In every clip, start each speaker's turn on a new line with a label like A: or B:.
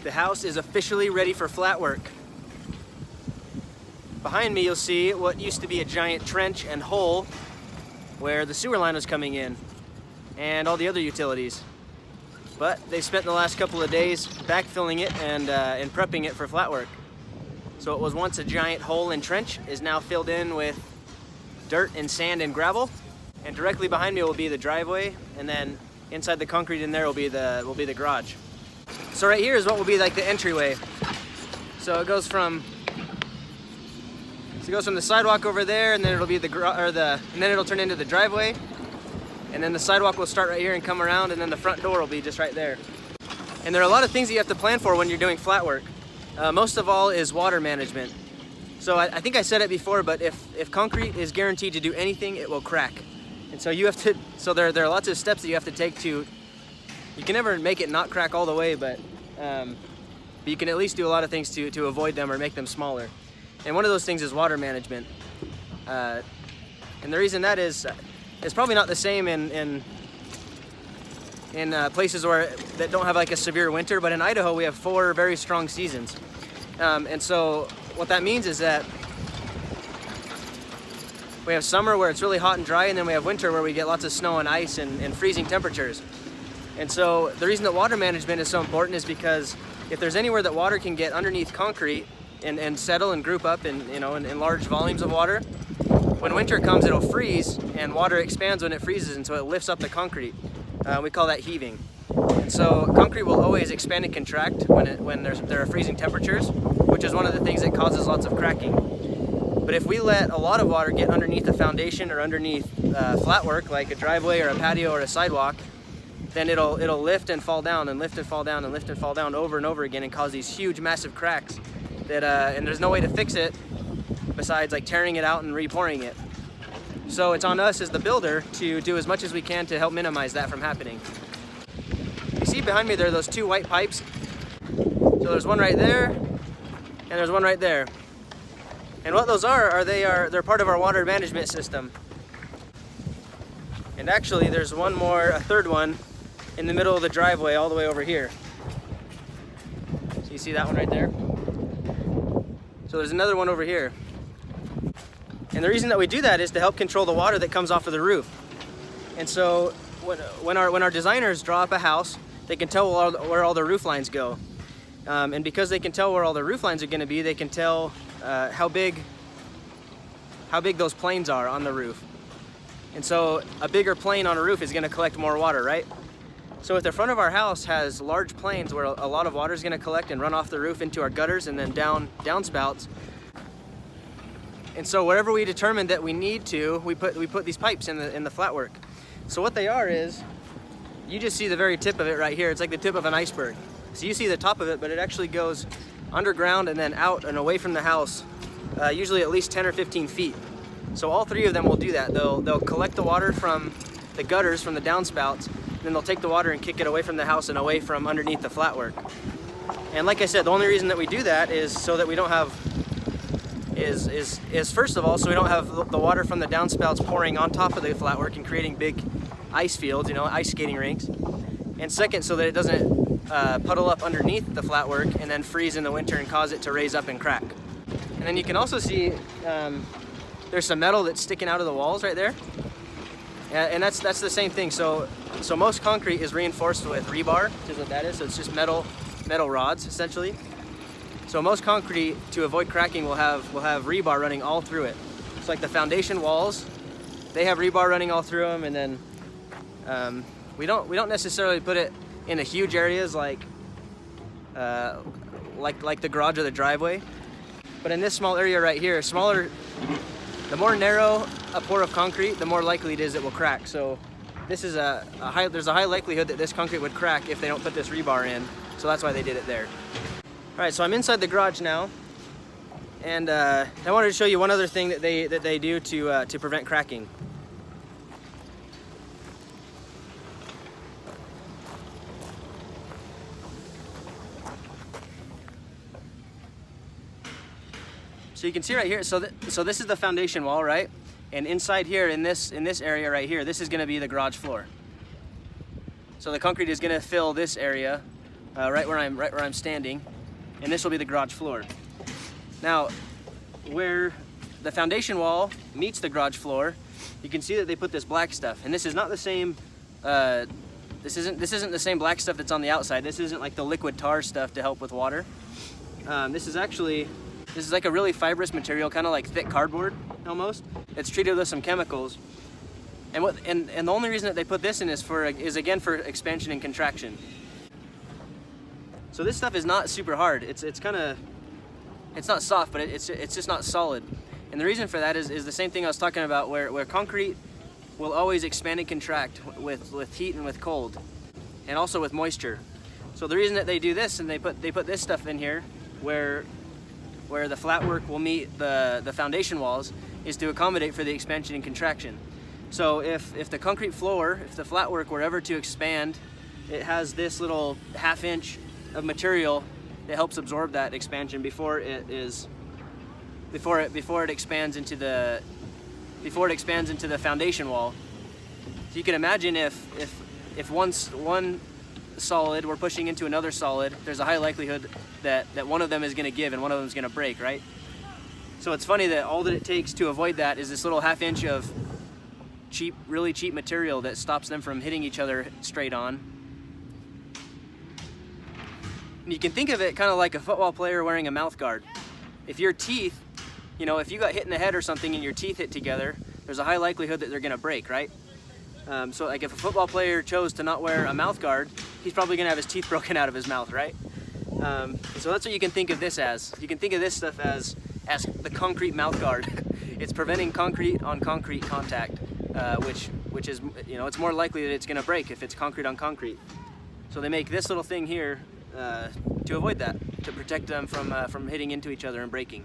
A: The house is officially ready for flat work. Behind me you'll see what used to be a giant trench and hole where the sewer line was coming in and all the other utilities. But they spent the last couple of days backfilling it and prepping it for flat work. So it was once a giant hole and trench is now filled in with dirt and sand and gravel. And directly behind me will be the driveway, and then inside the concrete in there will be the garage. So right here is what will be like the entryway. So it goes from the sidewalk over there, and then it'll be and then it'll turn into the driveway. And then the sidewalk will start right here and come around, and then the front door will be just right there. And there are a lot of things that you have to plan for when you're doing flat work. Most of all is water management. So I think I said it before, but if concrete is guaranteed to do anything, it will crack. And so you have to, so there are lots of steps that you have to take to, you can never make it not crack all the way, but you can at least do a lot of things to avoid them or make them smaller. And one of those things is water management. And the reason that is, it's probably not the same in places that don't have like a severe winter, but in Idaho we have 4 very strong seasons. And so what that means is that we have summer where it's really hot and dry, and then we have winter where we get lots of snow and ice and freezing temperatures. And so the reason that water management is so important is because if there's anywhere that water can get underneath concrete and settle and group up in large volumes of water, when winter comes it'll freeze and water expands when it freezes, and so it lifts up the concrete. We call that heaving. And so concrete will always expand and contract when there are freezing temperatures, which is one of the things that causes lots of cracking. But if we let a lot of water get underneath the foundation or underneath flat work like a driveway or a patio or a sidewalk, then it'll lift and fall down and lift and fall down and lift and fall down over and over again and cause these huge massive cracks that and there's no way to fix it besides like tearing it out and repouring it. So it's on us as the builder to do as much as we can to help minimize that from happening. You see behind me there are those 2 white pipes. So there's one right there and there's one right there. And what those they're part of our water management system. And actually there's one more, a third one, in the middle of the driveway all the way over here. So you see that one right there? So there's another one over here. And the reason that we do that is to help control the water that comes off of the roof. And so when our designers draw up a house, they can tell where all the roof lines go. And because they can tell where all the roof lines are going to be, they can tell how big those planes are on the roof. And so a bigger plane on a roof is going to collect more water, right? So if the front of our house has large planes where a lot of water is going to collect and run off the roof into our gutters and then downspouts. And so wherever we determine that we need to, we put these pipes in the flat work. So what they are is, you just see the very tip of it right here. It's like the tip of an iceberg. So you see the top of it, but it actually goes underground and then out and away from the house, usually at least 10 or 15 feet. So all 3 of them will do that. They'll collect the water from the gutters, from the downspouts, and then they'll take the water and kick it away from the house and away from underneath the flat work. And like I said, the only reason that we do that is so that we don't have, is first of all, so we don't have the water from the downspouts pouring on top of the flat work and creating big ice fields, ice skating rinks. And second, so that it doesn't puddle up underneath the flat work and then freeze in the winter and cause it to raise up and crack. And then you can also see there's some metal that's sticking out of the walls right there. And that's the same thing. So most concrete is reinforced with rebar, which is what that is. So it's just metal rods essentially. So most concrete, to avoid cracking, will have rebar running all through it. It's like the foundation walls, they have rebar running all through them, and then we don't necessarily put it in the huge areas like the garage or the driveway. But in this small area right here, the more narrow a pour of concrete, the more likely it is it will crack. So this is there's a high likelihood that this concrete would crack if they don't put this rebar in. So that's why they did it there. All right, so I'm inside the garage now, and I wanted to show you one other thing that they do to prevent cracking. So you can see right here, so this is the foundation wall, right? And inside here, in this area right here, this is going to be the garage floor. So the concrete is going to fill this area right where I'm standing, and this will be the garage floor. Now, where the foundation wall meets the garage floor, you can see that they put this black stuff, and this is not the same. This isn't the same black stuff that's on the outside. This isn't like the liquid tar stuff to help with water. This is like a really fibrous material, kind of like thick cardboard almost. It's treated with some chemicals. And the only reason that they put this in is again for expansion and contraction. So this stuff is not super hard. It's not soft, but it's just not solid. And the reason for that is the same thing I was talking about, where concrete will always expand and contract with heat and with cold, and also with moisture. So the reason that they do this, and they put this stuff in here where the flatwork will meet the foundation walls, is to accommodate for the expansion and contraction. So if the concrete floor, if the flatwork were ever to expand, it has this little half-inch of material that helps absorb that expansion before it expands into the foundation wall. So you can imagine if one solid were pushing into another solid, there's a high likelihood that one of them is going to give and one of them is going to break, right? So it's funny that all that it takes to avoid that is this little half-inch of really cheap material that stops them from hitting each other straight on. And you can think of it kind of like a football player wearing a mouth guard. If your teeth, if you got hit in the head or something and your teeth hit together, there's a high likelihood that they're going to break, right? So like if a football player chose to not wear a mouth guard, he's probably going to have his teeth broken out of his mouth, right? So that's what you can think of this as. You can think of this stuff as the concrete mouth guard. It's preventing concrete on concrete contact, which is, it's more likely that it's going to break if it's concrete on concrete. So they make this little thing here to avoid that, to protect them from hitting into each other and breaking.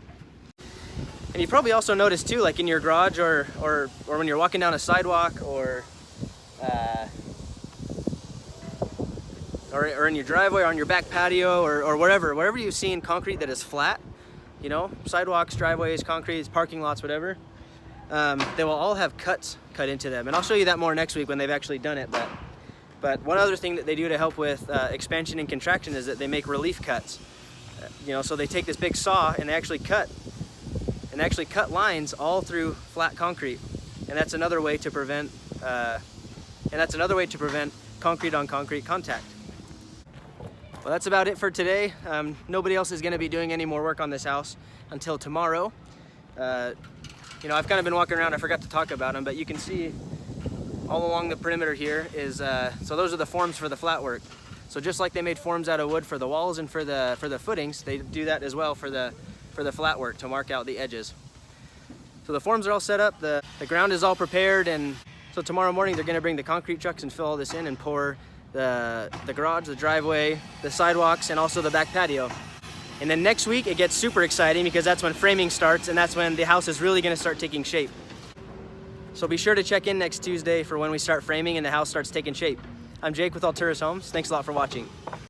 A: And you probably also noticed too, like in your garage or when you're walking down a sidewalk or in your driveway or on your back patio or wherever you've seen concrete that is flat, sidewalks, driveways, concrete, parking lots, whatever, they will all have cuts cut into them. And I'll show you that more next week when they've actually done it. But one other thing that they do to help with expansion and contraction is that they make relief cuts. So they take this big saw and they actually cut lines all through flat concrete, and that's another way to prevent concrete on concrete contact. Well, that's about it for today. Nobody else is going to be doing any more work on this house until tomorrow. I've kind of been walking around. I forgot to talk about them, but you can see all along the perimeter here is so those are the forms for the flatwork. So just like they made forms out of wood for the walls and for the footings, they do that as well for the flatwork to mark out the edges. So the forms are all set up, the ground is all prepared, and so tomorrow morning they're going to bring the concrete trucks and fill all this in and pour the garage, the driveway, the sidewalks, and also the back patio. And then next week it gets super exciting because that's when framing starts, and that's when the house is really going to start taking shape. So be sure to check in next Tuesday for when we start framing and the house starts taking shape. I'm Jake with Alturas Homes. Thanks a lot for watching.